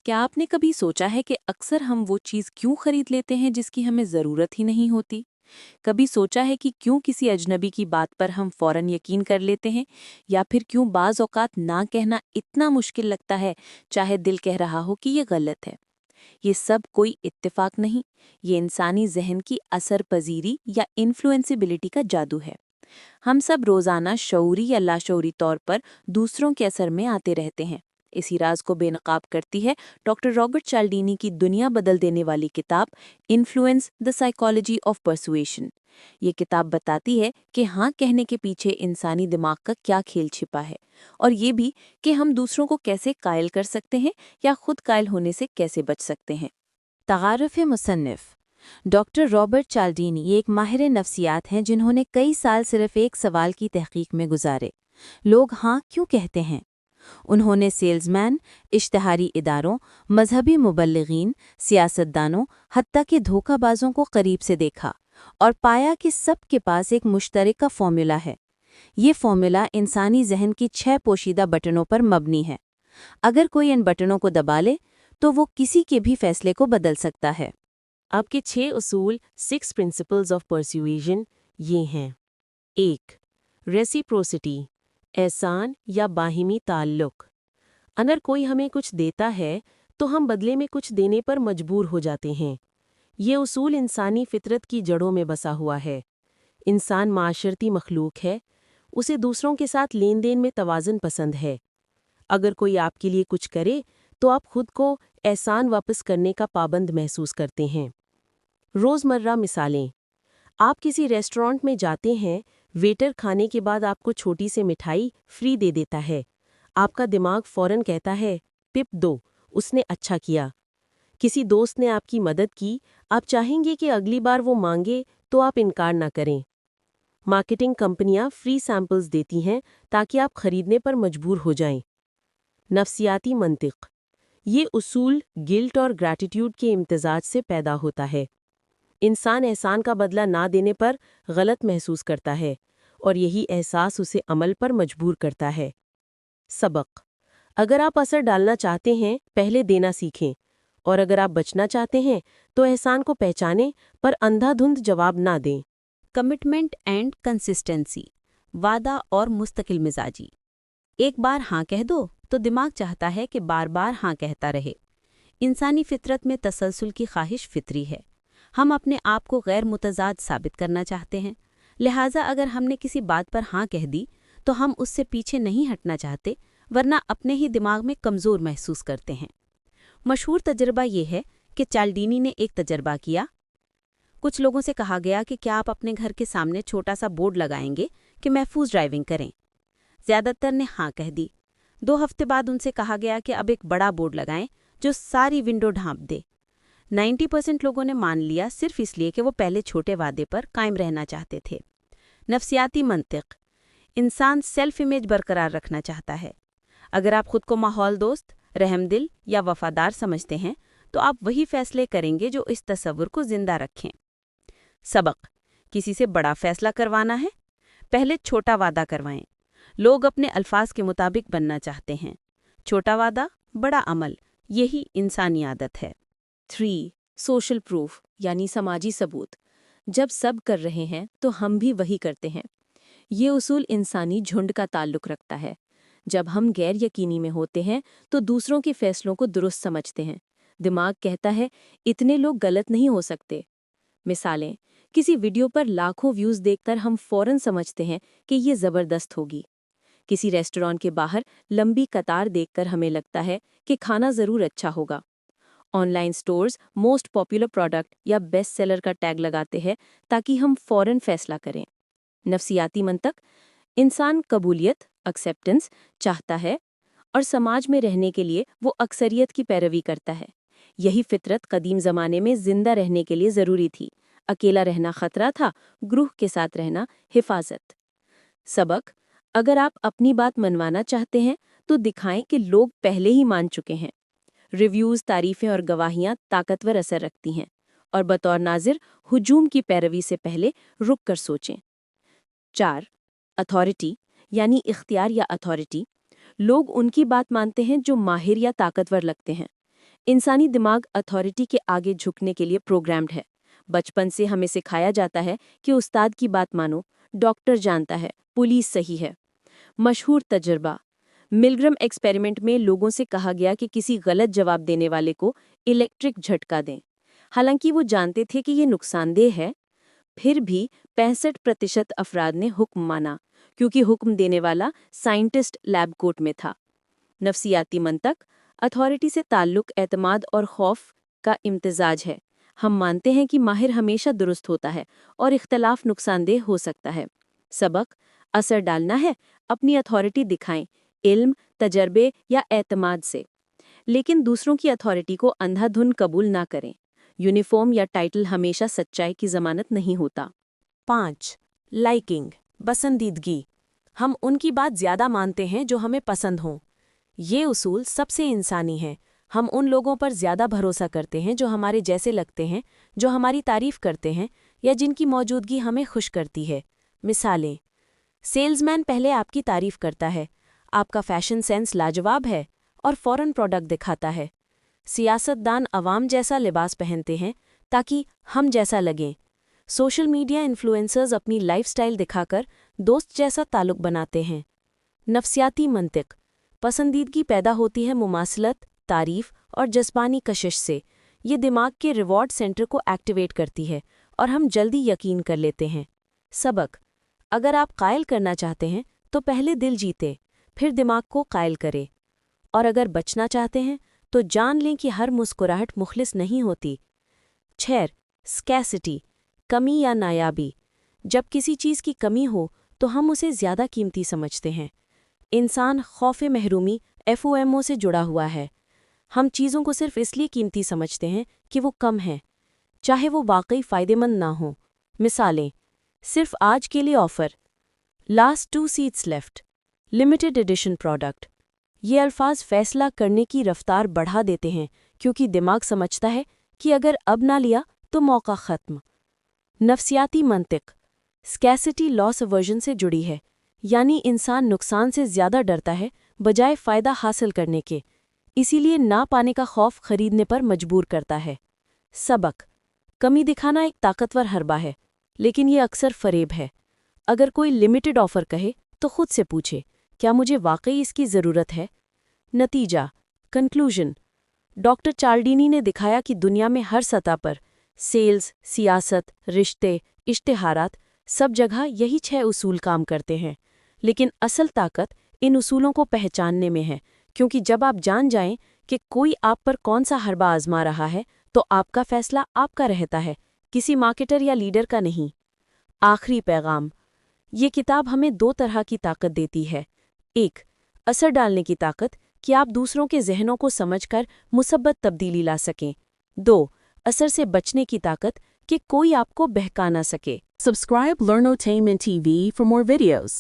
क्या आपने कभी सोचा है कि अक्सर हम वो चीज़ क्यों खरीद लेते हैं जिसकी हमें ज़रूरत ही नहीं होती? कभी सोचा है कि क्यों किसी अजनबी की बात पर हम फौरन यकीन कर लेते हैं, या फिर क्यों बाज़ औक़ात ना कहना इतना मुश्किल लगता है, चाहे दिल कह रहा हो कि ये गलत है? ये सब कोई इत्तेफाक नहीं, ये इंसानी ज़हन की असर पजीरी या इन्फ्लुएंसिबिलिटी का जादू है। हम सब रोज़ाना शऊरी या लाशऊरी तौर पर दूसरों के असर में आते रहते हैं। इसी राज को बेनकाब करती है डॉक्टर रॉबर्ट चाल्डीनी की दुनिया बदल देने वाली किताब influence the psychology of persuasion. ये किताब बताती है कि हाँ कहने के पीछे इंसानी दिमाग का क्या खेल छिपा है, और ये भी कि हम दूसरों को कैसे कायल कर सकते हैं या खुद कायल होने से कैसे बच सकते हैं। तगारफ़ मुसन्निफ़ डॉक्टर रॉबर्ट चाल्डीनी ये एक माहिर नफ्सियात हैं जिन्होंने कई साल सिर्फ एक सवाल की तहकीक में गुजारे: लोग हाँ क्यों कहते हैं। उन्होंने सेल्समैन, इश्तहारी इदारों, मजहबी मुबल्लिगीन, सियासतदानों, हत्ता के धोखाबाजों को करीब से देखा और पाया कि सबके पास एक मुश्तरका फ़ॉर्मूला है। ये फ़ॉर्मूला इंसानी जहन की 6 पोशीदा बटनों पर मबनी है। अगर कोई इन बटनों को दबा ले तो वो किसी के भी फैसले को बदल सकता है। आपके 6 उसूल 6 प्रिंसिपल्स ऑफ परस्यूएशन ये हैं। 1. रेसिप्रोसिटी, एहसान या बाहिमी ताल्लुक। अगर कोई हमें कुछ देता है तो हम बदले में कुछ देने पर मजबूर हो जाते हैं। ये उसूल इंसानी फितरत की जड़ों में बसा हुआ है। इंसान माशरती मखलूक है, उसे दूसरों के साथ लेन देन में तवाज़ुन पसंद है। अगर कोई आपके लिए कुछ करे तो आप खुद को एहसान वापस करने का पाबंद महसूस करते हैं। रोज़मर्रा मिसालें: आप किसी रेस्टोरेंट में जाते हैं, वेटर खाने के बाद आपको छोटी सी मिठाई फ्री दे देता है। आपका दिमाग फ़ौरन कहता है, टिप दो, उसने अच्छा किया। किसी दोस्त ने आपकी मदद की, आप चाहेंगे कि अगली बार वो मांगे तो आप इनकार ना करें। मार्केटिंग कंपनियां फ्री सैंपल्स देती हैं ताकि आप खरीदने पर मजबूर हो जाएं। नफ्सियाती मंतिक: ये उसूल गिल्ट और ग्रैटिट्यूड के इम्तिजाज से पैदा होता है। इंसान एहसान का बदला ना देने पर गलत महसूस करता है और यही एहसास उसे अमल पर मजबूर करता है। सबक: अगर आप असर डालना चाहते हैं, पहले देना सीखें, और अगर आप बचना चाहते हैं तो एहसान को पहचानें पर अंधाधुंध जवाब ना दें। कमिटमेंट एंड कंसिस्टेंसी, वादा और मुस्तकिल मिजाजी। एक बार हाँ कह दो तो दिमाग चाहता है कि बार बार हाँ कहता रहे। इंसानी फितरत में तसलसल की ख्वाहिश फितरी है। हम अपने आप को गैर मुतजाद साबित करना चाहते हैं, लिहाजा अगर हमने किसी बात पर हाँ कह दी तो हम उससे पीछे नहीं हटना चाहते, वरना अपने ही दिमाग में कमज़ोर महसूस करते हैं। मशहूर तजर्बा ये है कि चाल्डीनी ने एक तजर्बा किया। कुछ लोगों से कहा गया कि क्या आप अपने घर के सामने छोटा सा बोर्ड लगाएंगे कि महफूज ड्राइविंग करें। ज़्यादातर ने हाँ कह दी। 2 हफ्ते बाद उनसे कहा गया कि अब एक बड़ा बोर्ड लगाएं जो सारी विंडो ढांप दे। 90% लोगों ने मान लिया, सिर्फ इसलिए कि वो पहले छोटे वादे पर कायम रहना चाहते थे। नफ्सियाती मंतिक: इंसान सेल्फ इमेज बरकरार रखना चाहता है। अगर आप खुद को माहौल दोस्त, रहमदिल या वफादार समझते हैं तो आप वही फैसले करेंगे जो इस तस्वुर को जिंदा रखें। सबक: किसी से बड़ा फैसला करवाना है, पहले छोटा वादा करवाएं। लोग अपने अल्फाज के मुताबिक बनना चाहते हैं। छोटा वादा, बड़ा अमल, यही इंसानी आदत है। 3. सोशल प्रूफ यानी समाजी सबूत। जब सब कर रहे हैं तो हम भी वही करते हैं। ये उसूल इंसानी झुंड का ताल्लुक रखता है। जब हम गैर यकीनी में होते हैं तो दूसरों के फैसलों को दुरुस्त समझते हैं। दिमाग कहता है इतने लोग गलत नहीं हो सकते। मिसालें: किसी वीडियो पर लाखों व्यूज़ देखकर हम फौरन समझते हैं कि ये ज़बरदस्त होगी। किसी रेस्टोरेंट के बाहर लंबी कतार देखकर हमें लगता है कि खाना ज़रूर अच्छा होगा। Online stores most popular product या बेस्ट सेलर का टैग लगाते हैं ताकि हम फौरन फैसला करें। नफ्सियाती मंतक: इंसान कबूलियत, एक्सेप्टेंस चाहता है, और समाज में रहने के लिए वो अक्सरियत की पैरवी करता है। यही फितरत कदीम ज़माने में जिंदा रहने के लिए ज़रूरी थी। अकेला रहना खतरा था, ग्रुह के साथ रहना हिफाजत। सबक: अगर आप अपनी बात मनवाना चाहते हैं तो दिखाएं कि लोग पहले ही मान चुके हैं। रिव्यूज़, तारीफ़ें और गवाहियाँ ताकतवर असर रखती हैं, और बतौर नाजिर हुजूम की पैरवी से पहले रुक कर सोचें। 4. अथॉरिटी यानी इख्तियार या अथॉरिटी। लोग उनकी बात मानते हैं जो माहिर या ताकतवर लगते हैं। इंसानी दिमाग अथॉरिटी के आगे झुकने के लिए प्रोग्राम्ड है। बचपन से हमें सिखाया जाता है कि उस्ताद की बात मानो, डॉक्टर जानता है, पुलिस सही है। मशहूर तजर्बा, मिलग्रम एक्सपेरिमेंट में लोगों से कहा गया कि किसी गलत जवाब देने वाले को इलेक्ट्रिक झटका दें। हालांकि वो जानते थे कि ये नुकसानदेह है, फिर भी 65% अफराद ने हुक्म माना, क्योंकि हुक्म देने वाला साइंटिस्ट लैब कोट में था। नफ्सियाती मंतक, अथॉरिटी से ताल्लुक एतमाद और खौफ का इम्तिजाज है। हम मानते हैं कि माहिर हमेशा दुरुस्त होता है और इख्तलाफ नुकसानदेह हो सकता है। सबक, असर डालना है, अपनी अथॉरिटी दिखाएं, इल्म, तजर्बे या एतमाद से। लेकिन दूसरों की अथॉरिटी को अंधाधुन कबूल ना करें। यूनिफॉर्म या टाइटल हमेशा सच्चाई की जमानत नहीं होता। 5. लाइकिंग, पसंदीदगी। हम उनकी बात ज़्यादा मानते हैं जो हमें पसंद हों। ये उसूल सबसे इंसानी है। हम उन लोगों पर ज़्यादा भरोसा करते हैं जो हमारे जैसे लगते हैं, जो हमारी तारीफ करते हैं या जिनकी मौजूदगी हमें खुश करती है। मिसालें, सेल्समैन पहले आपकी तारीफ करता है, आपका फैशन सेंस लाजवाब है और फौरन प्रोडक्ट दिखाता है। सियासतदान अवाम जैसा लिबास पहनते हैं ताकि हम जैसा लगें। सोशल मीडिया इन्फ्लुएंसर्स अपनी लाइफस्टाइल दिखाकर दोस्त जैसा ताल्लुक बनाते हैं। नफ्सियाती मंतिक, पसंदीदगी पैदा होती है मुमासलत, तारीफ और जज्बानी कशिश से। ये दिमाग के रिवॉर्ड सेंटर को एक्टिवेट करती है और हम जल्दी यकीन कर लेते हैं। सबक, अगर आप कायल करना चाहते हैं तो पहले दिल जीते, फिर दिमाग को कायल करें। और अगर बचना चाहते हैं तो जान लें कि हर मुस्कुराहट मुखलिस नहीं होती। 6. स्कैसिटी, कमी या नायाबी। जब किसी चीज़ की कमी हो तो हम उसे ज़्यादा कीमती समझते हैं। इंसान खौफ़े महरूमी FOMO से जुड़ा हुआ है। हम चीज़ों को सिर्फ इसलिए कीमती समझते हैं कि वो कम हैं, चाहे वो वाकई फ़ायदेमंद ना हो। मिसालें, सिर्फ आज के लिए offer, last 2 seats left, limited edition product. ये अल्फाज फ़ैसला करने की रफ्तार बढ़ा देते हैं, क्योंकि दिमाग समझता है कि अगर अब ना लिया तो मौका ख़त्म। नफ्सियाती मंतिक, स्कैसिटी लॉस अवर्जन से जुड़ी है, यानी इंसान नुकसान से ज़्यादा डरता है बजाय फ़ायदा हासिल करने के। इसीलिए ना पाने का खौफ खरीदने पर मजबूर करता है। सबक, कमी दिखाना एक ताकतवर हरबा है, लेकिन ये अक्सर फ़रेब है। अगर कोई लिमिटेड ऑफ़र कहे तो खुद से पूछे, क्या मुझे वाकई इसकी ज़रूरत है? नतीजा, कंक्लूजन, डॉक्टर चाल्डीनी ने दिखाया कि दुनिया में हर सतह पर सेल्स, सियासत, रिश्ते, इश्तिहारात, सब जगह यही 6 उसूल काम करते हैं। लेकिन असल ताकत इन उसूलों को पहचानने में है, क्योंकि जब आप जान जाएं कि कोई आप पर कौन सा हरबा आजमा रहा है तो आपका फैसला आपका रहता है, किसी मार्केटर या लीडर का नहीं। आखिरी पैगाम, ये किताब हमें 2 तरह की ताकत देती है। 1. असर डालने की ताकत कि आप दूसरों के जहनों को समझकर मुसब्बत तब्दीली ला सकें। 2. असर से बचने की ताकत कि कोई आपको बहका ना सके। Subscribe Learnotainment TV for more videos.